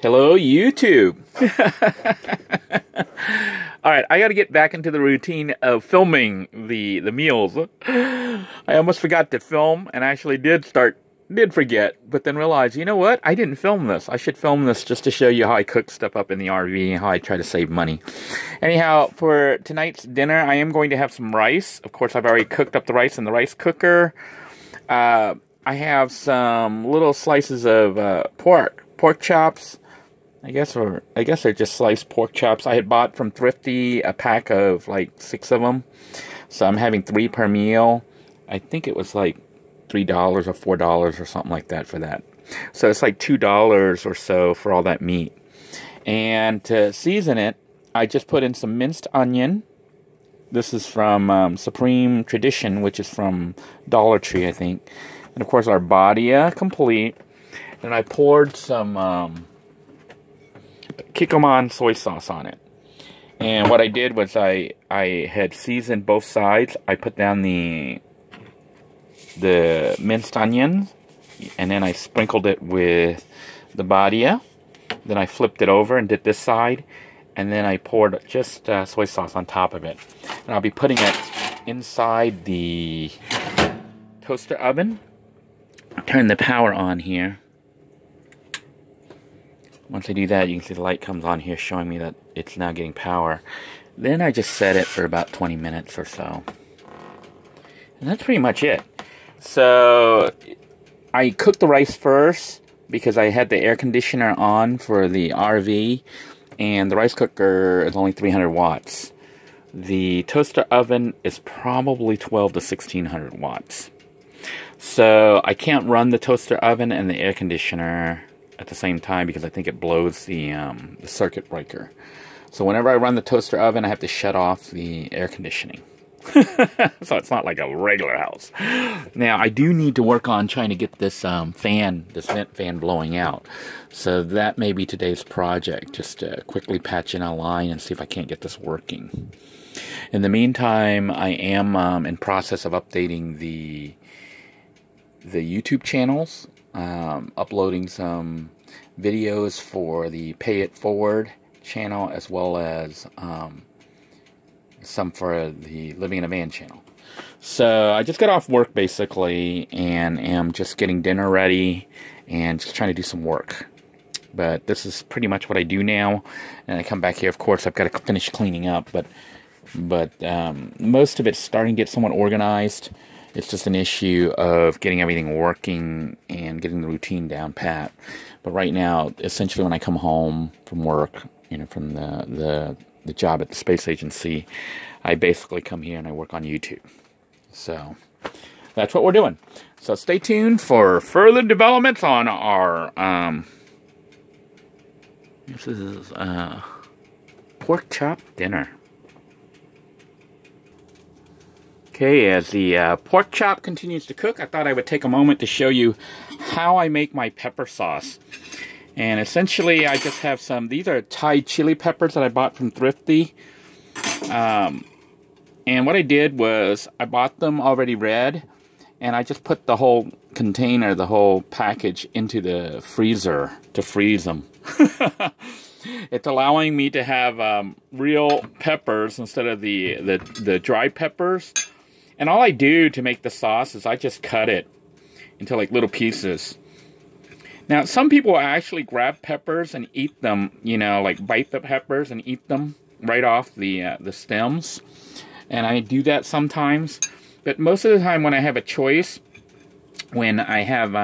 Hello, YouTube. All right, I got to get back into the routine of filming the meals. I almost forgot to film, and I actually did forget, but then realized, you know what? I didn't film this. I should film this just to show you how I cook stuff up in the RV and how I try to save money. Anyhow, for tonight's dinner, I am going to have some rice. Of course, I've already cooked up the rice in the rice cooker. I have some little slices of pork chops. I guess they're just sliced pork chops. I had bought from Thrifty a pack of like 6 of them. So I'm having 3 per meal. I think it was like $3 or $4 or something like that for that. So it's like $2 or so for all that meat. And to season it, I just put in some minced onion. This is from Supreme Tradition, which is from Dollar Tree, I think. And of course our Badia complete. And I poured some Kikkoman soy sauce on it. And what I did was I had seasoned both sides. I put down the minced onions, and then I sprinkled it with the Badia. Then I flipped it over and did this side, and then I poured just soy sauce on top of it. And I'll be putting it inside the toaster oven. Turn the power on here. Once I do that, you can see the light comes on here showing me that it's now getting power. Then I just set it for about 20 minutes or so. And that's pretty much it. So I cooked the rice first because I had the air conditioner on for the RV, and the rice cooker is only 300 watts. The toaster oven is probably 12 to 1600 watts. So I can't run the toaster oven and the air conditioner at the same time because I think it blows the circuit breaker. So whenever I run the toaster oven, I have to shut off the air conditioning. So it's not like a regular house. Now, I do need to work on trying to get this vent fan blowing out. So that may be today's project, just to quickly patch in a line and see if I can't get this working. In the meantime, I am in process of updating the YouTube channels. Uploading some videos for the Pay It Forward channel, as well as some for the Living in a Van channel. So I just got off work basically, and am just getting dinner ready and just trying to do some work. But this is pretty much what I do now. And I come back here, of course I've got to finish cleaning up, but most of it's starting to get somewhat organized. It's just an issue of getting everything working and getting the routine down pat. But right now, essentially when I come home from work, from the job at the space agency, I basically come here and I work on YouTube. So that's what we're doing. So stay tuned for further developments on our this is pork chop dinner. Okay, as the pork chop continues to cook, I thought I would take a moment to show you how I make my pepper sauce. And essentially, I just have these are Thai chili peppers that I bought from Thrifty. And what I did was, I bought them already red, and I just put the whole container, the whole package, into the freezer to freeze them. It's allowing me to have real peppers instead of the dry peppers. And all I do to make the sauce is I just cut it into like little pieces. Now, some people actually grab peppers and eat them, like bite the peppers and eat them right off the stems. And I do that sometimes. But most of the time when I have a choice, when I have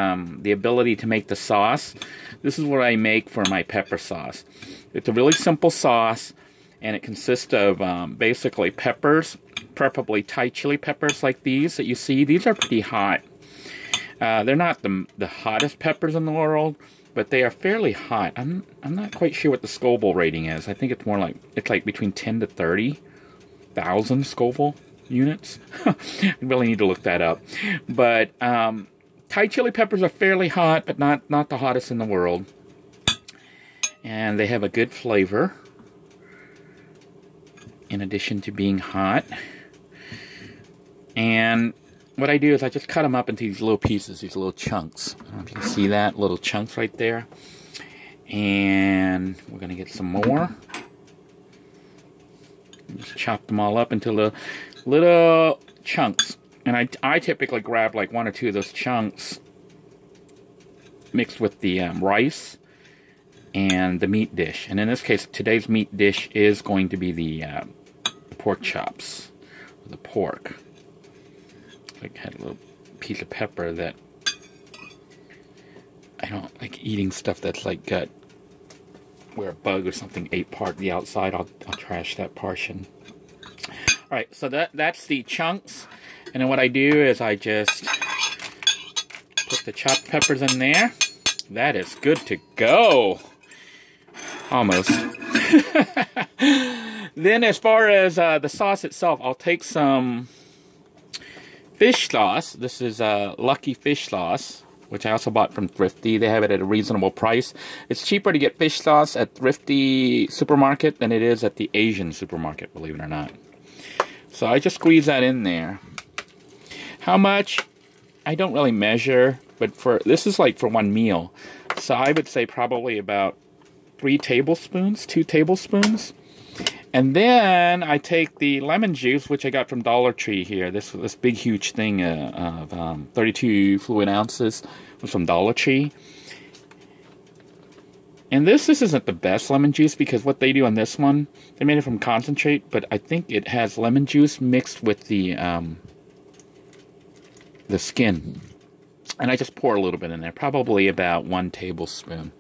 the ability to make the sauce, this is what I make for my pepper sauce. It's a really simple sauce, and it consists of basically peppers, preferably Thai chili peppers like these that you see. These are pretty hot. They're not the hottest peppers in the world, but they are fairly hot. I'm not quite sure what the Scoville rating is. I think it's more like, it's like between 10 to 30,000 Scoville units. I really need to look that up. But Thai chili peppers are fairly hot, but not the hottest in the world. And they have a good flavor, in addition to being hot. And what I do is I just cut them up into these little pieces, these little chunks. I don't know if you can see that, little chunks right there. And we're going to get some more. Just chop them all up into little chunks. And I typically grab like 1 or 2 of those chunks mixed with the rice and the meat dish. And in this case, today's meat dish is going to be the pork chops, the pork. I had a little piece of pepper that I don't like eating stuff that's like got where a bug or something ate part of the outside. I'll trash that portion. All right, so that's the chunks. And then what I do is I just put the chopped peppers in there. That is good to go. Almost. Then as far as the sauce itself, I'll take some fish sauce. This is Lucky Fish Sauce, which I also bought from Thrifty. They have it at a reasonable price. It's cheaper to get fish sauce at Thrifty supermarket than it is at the Asian supermarket, believe it or not. So I just squeeze that in there. How much? I don't really measure, but this is like for one meal. So I would say probably about 3 tablespoons, 2 tablespoons. And then I take the lemon juice, which I got from Dollar Tree here. This big, huge thing of 32 fluid ounces was from Dollar Tree. And this isn't the best lemon juice because what they do on this one, they made it from concentrate, but I think it has lemon juice mixed with the skin. And I just pour a little bit in there, probably about 1 tablespoon.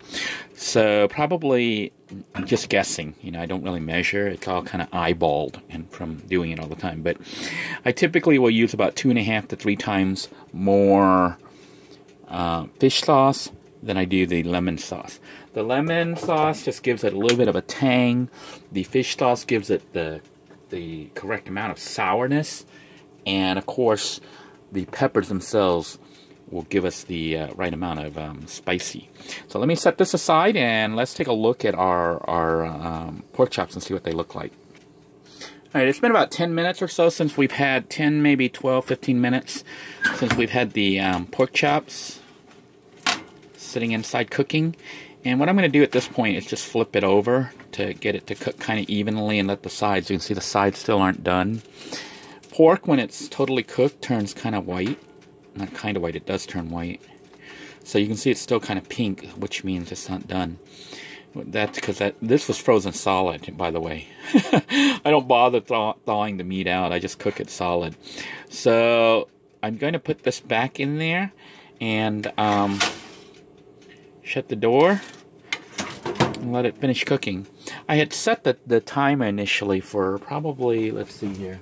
So probably, I'm just guessing, you know, I don't really measure. It's all kind of eyeballed and from doing it all the time. But I typically will use about 2.5 to 3 times more fish sauce than I do the lemon sauce. The lemon sauce just gives it a little bit of a tang. The fish sauce gives it the correct amount of sourness. And of course, the peppers themselves will give us the right amount of spicy. So let me set this aside and let's take a look at our pork chops and see what they look like. Alright, it's been about 10 minutes or so since we've had 10, maybe 12, 15 minutes since we've had the pork chops sitting inside cooking. And what I'm going to do at this point is just flip it over to get it to cook kind of evenly and let the sides, you can see the sides still aren't done. Pork, when it's totally cooked, turns kind of white. Not kind of white, it does turn white. So you can see it's still kind of pink, which means it's not done. That's because this was frozen solid, by the way. I don't bother thawing the meat out, I just cook it solid. So I'm going to put this back in there and shut the door and let it finish cooking. I had set the timer initially for probably, let's see here.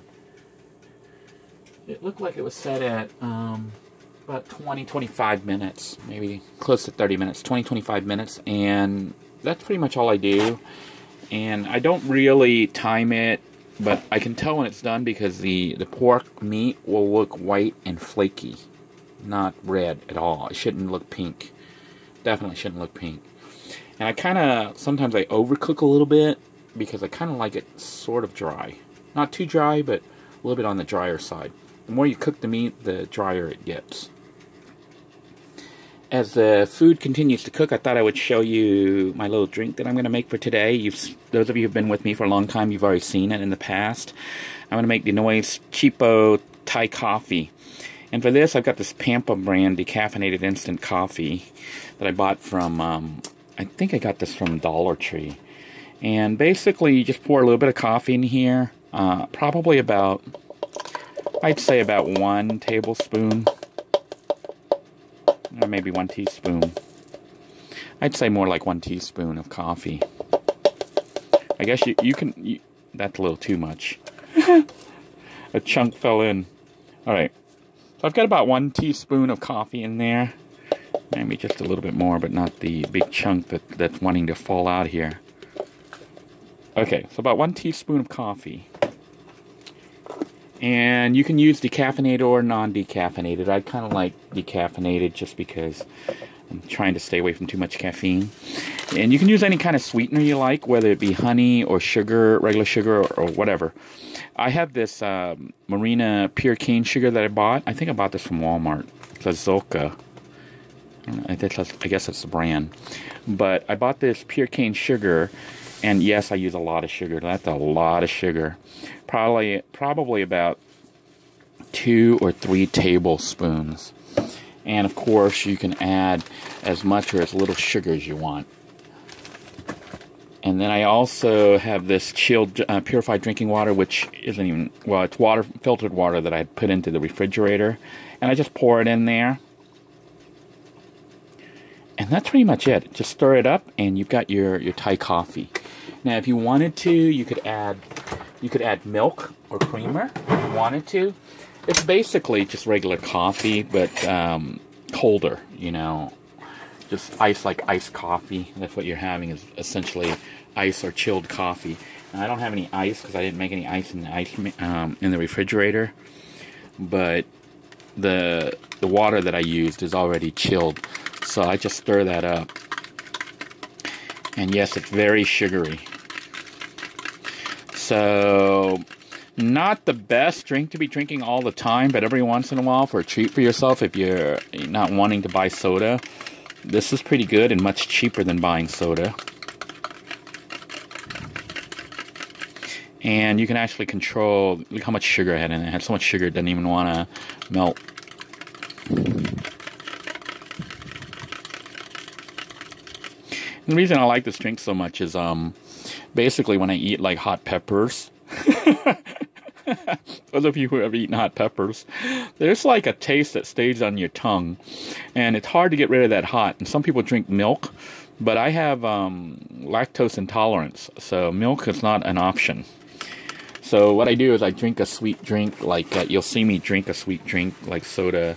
It looked like it was set at about 20-25 minutes, maybe close to 30 minutes, 20-25 minutes, and that's pretty much all I do. And I don't really time it, but I can tell when it's done because the pork meat will look white and flaky, not red at all. It shouldn't look pink. Definitely shouldn't look pink. And I kind of, sometimes I overcook a little bit because I kind of like it sort of dry. Not too dry, but a little bit on the drier side. The more you cook the meat, the drier it gets. As the food continues to cook, I thought I would show you my little drink that I'm going to make for today. Those of you who have been with me for a long time, you've already seen it in the past. I'm going to make the Noise Cheapo Thai coffee. And for this, I've got this Pampa brand decaffeinated instant coffee that I bought from, I think I got this from Dollar Tree. And basically, you just pour a little bit of coffee in here, probably about, I'd say about 1 tablespoon, or maybe 1 teaspoon. I'd say more like 1 teaspoon of coffee. I guess you can, that's a little too much. A chunk fell in. Alright, so I've got about 1 teaspoon of coffee in there. Maybe just a little bit more, but not the big chunk that's wanting to fall out here. Okay, so about 1 teaspoon of coffee. And you can use decaffeinated or non-decaffeinated. I kind of like decaffeinated just because I'm trying to stay away from too much caffeine. And you can use any kind of sweetener you like, whether it be honey or sugar, regular sugar or whatever. I have this Marina Pure Cane Sugar that I bought. I think I bought this from Walmart. It's a Zolka. I guess that's the brand. But I bought this pure cane sugar, and yes, I use a lot of sugar. That's a lot of sugar. Probably about 2 or 3 tablespoons. And of course, you can add as much or as little sugar as you want. And then I also have this chilled, purified drinking water, which isn't even, well, it's filtered water that I put into the refrigerator. And I just pour it in there. And that's pretty much it. Just stir it up, and you've got your Thai coffee. Now, if you wanted to, you could add milk or creamer if you wanted to. It's basically just regular coffee, but colder, you know. Just like iced coffee. That's what you're having, is essentially ice or chilled coffee. Now, I don't have any ice because I didn't make any ice in the refrigerator. But the water that I used is already chilled. So I just stir that up. And yes, it's very sugary. So, not the best drink to be drinking all the time, but every once in a while for a treat for yourself if you're not wanting to buy soda. This is pretty good and much cheaper than buying soda. And you can actually control, look how much sugar I had in it. I had so much sugar it doesn't even want to melt. The reason I like this drink so much is basically when I eat like hot peppers. Those of you who have eaten hot peppers, there's like a taste that stays on your tongue, and it's hard to get rid of that hot. And some people drink milk, but I have lactose intolerance, so milk is not an option. So what I do is I drink a sweet drink, like you'll see me drink a sweet drink like soda.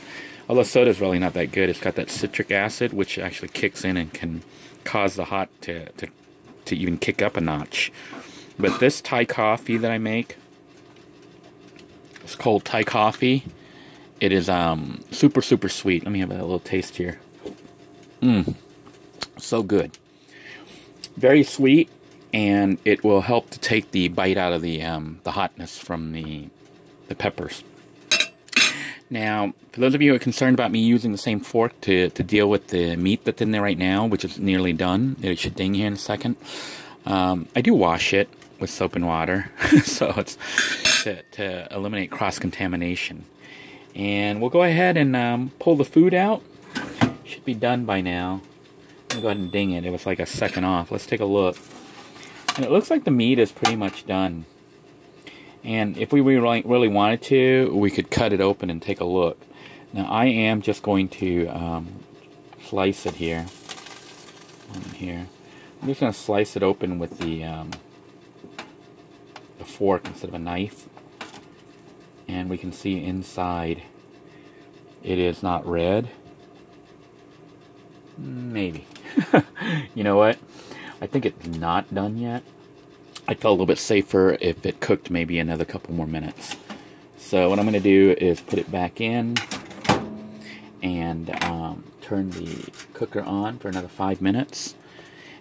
Although soda is really not that good. It's got that citric acid, which actually kicks in and can cause the hot to even kick up a notch. But this Thai coffee that I make, it's called Thai coffee. It is super sweet. Let me have a little taste here. So good. Very sweet, and it will help to take the bite out of the hotness from the peppers. Now, for those of you who are concerned about me using the same fork to deal with the meat that's in there right now, which is nearly done, it should ding here in a second. I do wash it with soap and water, so it's to eliminate cross-contamination. And we'll go ahead and pull the food out. Should be done by now. I'll go ahead and ding it. It was like a second off. Let's take a look. And it looks like the meat is pretty much done. And if we really wanted to, we could cut it open and take a look. Now, I am just going to slice it here. I'm just going to slice it open with the fork instead of a knife. And we can see inside it is not red. Maybe. You know what? I think it's not done yet. I felt a little bit safer if it cooked maybe another couple more minutes. So what I'm going to do is put it back in and turn the cooker on for another 5 minutes.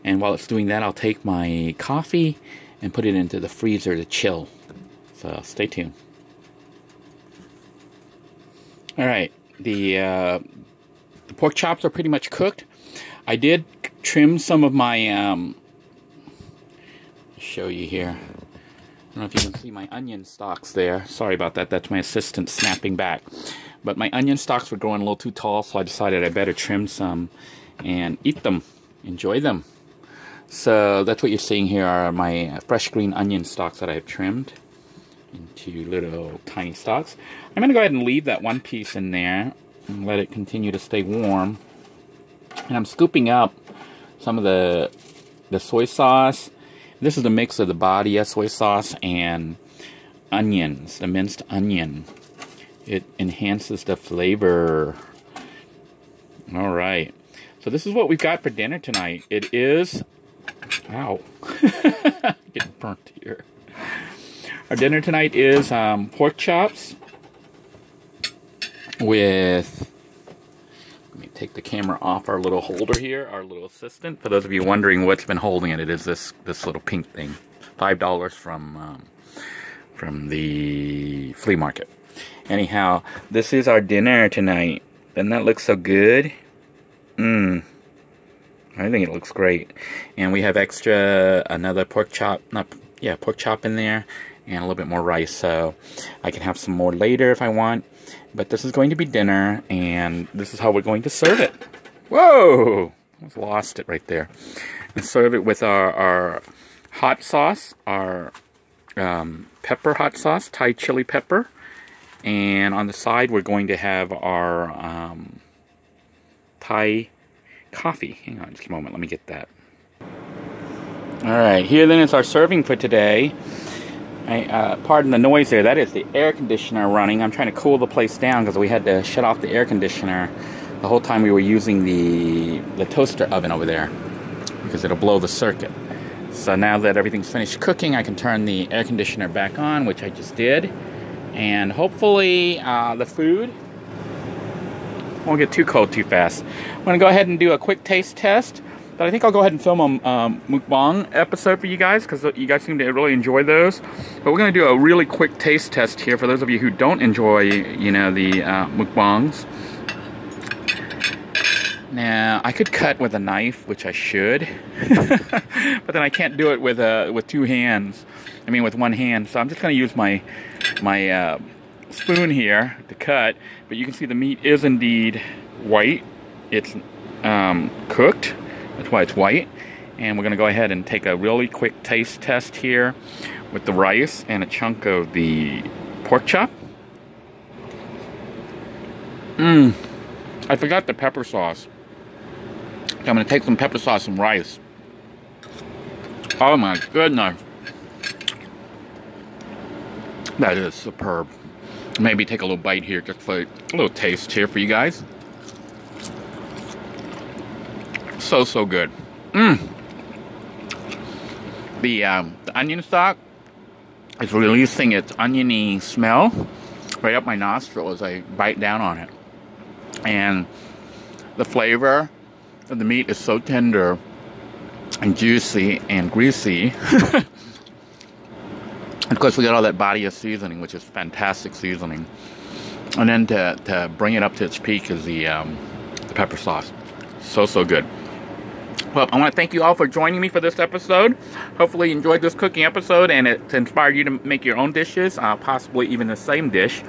And while it's doing that, I'll take my coffee and put it into the freezer to chill. So stay tuned. Alright, the pork chops are pretty much cooked. I did trim some of my show you here. I don't know if you can see my onion stalks there. Sorry about that. That's my assistant snapping back. But my onion stalks were growing a little too tall, so I decided I better trim some and eat them. Enjoy them. So that's what you're seeing here are my fresh green onion stalks that I have trimmed into little tiny stalks. I'm going to go ahead and leave that one piece in there and let it continue to stay warm. And I'm scooping up some of the soy sauce. This is a mix of the Badia soy sauce and onions, the minced onion. It enhances the flavor. Alright. So this is what we've got for dinner tonight. It is... Ow. Getting burnt here. Our dinner tonight is pork chops with... Let me take the camera off our little holder here, our little assistant. For those of you wondering what's been holding it, it is this little pink thing. $5 from the flea market. Anyhow, this is our dinner tonight. Doesn't that look so good? I think it looks great. And we have another pork chop, pork chop in there, and a little bit more rice, so I can have some more later if I want. But this is going to be dinner, and this is how we're going to serve it. Whoa! Almost lost it right there. And serve it with our hot sauce, our pepper hot sauce, Thai chili pepper. And on the side, we're going to have our Thai coffee. Hang on just a moment, let me get that. Alright, here then is our serving for today. Pardon the noise there, that is the air conditioner running. I'm trying to cool the place down because we had to shut off the air conditioner the whole time we were using the toaster oven over there, because it'll blow the circuit. So now that everything's finished cooking, I can turn the air conditioner back on, which I just did. And hopefully the food won't get too cold too fast. I'm going to go ahead and do a quick taste test. But I think I'll go ahead and film a mukbang episode for you guys, because you guys seem to really enjoy those. But we're going to do a really quick taste test here for those of you who don't enjoy, you know, the mukbangs. Now, I could cut with a knife, which I should. But then I can't do it with two hands. I mean, with one hand. So I'm just going to use my spoon here to cut. But you can see the meat is indeed white. It's cooked. That's why it's white. And we're going to go ahead and take a really quick taste test here with the rice and a chunk of the pork chop. I forgot the pepper sauce. So I'm going to take some pepper sauce and rice. Oh my goodness. That is superb. Maybe take a little bite here just for a little taste here for you guys. So good. The onion stock is releasing its oniony smell right up my nostril as I bite down on it. And the flavor of the meat is so tender and juicy and greasy. Of course, we got all that body of seasoning, which is fantastic seasoning. And then to bring it up to its peak is the pepper sauce. So good. Well, I want to thank you all for joining me for this episode. Hopefully you enjoyed this cooking episode and it inspired you to make your own dishes, possibly even the same dish.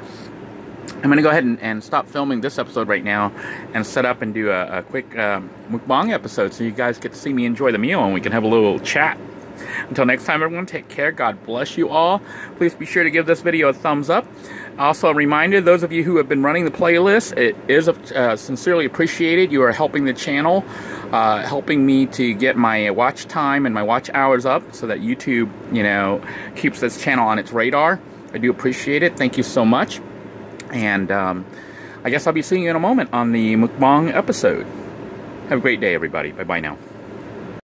I'm going to go ahead and stop filming this episode right now and set up and do a quick mukbang episode so you guys get to see me enjoy the meal and we can have a little chat. Until next time, everyone, take care. God bless you all. Please be sure to give this video a thumbs up. Also, a reminder, those of you who have been running the playlist, it is sincerely appreciated. You are helping the channel, helping me to get my watch time and my watch hours up so that YouTube, you know, keeps this channel on its radar. I do appreciate it. Thank you so much. And I guess I'll be seeing you in a moment on the mukbang episode. Have a great day, everybody. Bye-bye now.